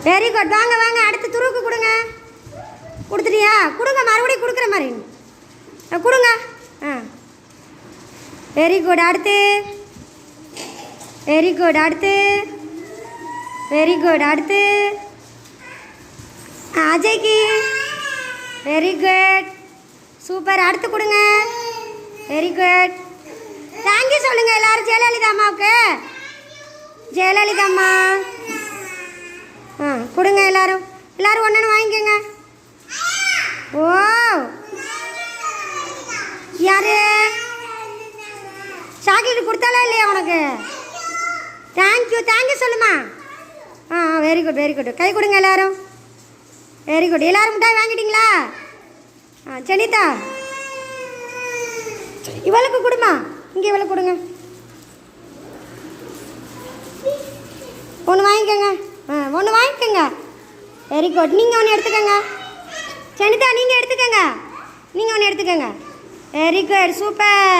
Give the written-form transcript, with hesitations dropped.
Very good. வாங்க வாங்க, அடுத்து துருவுக்கு கொடுங்க. கொடுத்துட்டியா? கொடுங்க, மறுபடியும் கொடுக்குற மாதிரி கொடுங்க. ஆ வெரி குட். அடுத்து வெரி குட். அடுத்து வெரி குட். அடுத்து அஜய்க்கு வெரி குட், சூப்பர். அடுத்து கொடுங்க. Very good. தேங்க்யூ சொல்லுங்கள் எல்லோரும் ஜெயலலிதா அம்மாவுக்கு. ஜெயலலிதா அம்மா. ஆ கொடுங்க எல்லோரும். எல்லோரும் ஒன்று வாங்கிக்கோங்க. ஓ யாரு சாக்லேட் கொடுத்தாலே இல்லையா உனக்கு? தேங்க்யூ தேங்க்யூ சொல்லுமா. ஆ வெரி குட் வெரி குட். கை கொடுங்க எல்லோரும். Very good. எல்லோரும் மிட்டாய் வாங்கிட்டீங்களா? ஆ செனிதா இவளுக்கு கொடுமா. இங்கே இவளுக்கு கொடுங்க. ஒன்று வாங்கிக்கோங்க. ஆ ஒன்று வாங்கிக்கோங்க. Very good. நீங்கள் ஒன்று எடுத்துக்கோங்க. செனிதா நீங்கள் எடுத்துக்கோங்க. நீங்கள் ஒன்று எடுத்துக்கோங்க. Very good, super.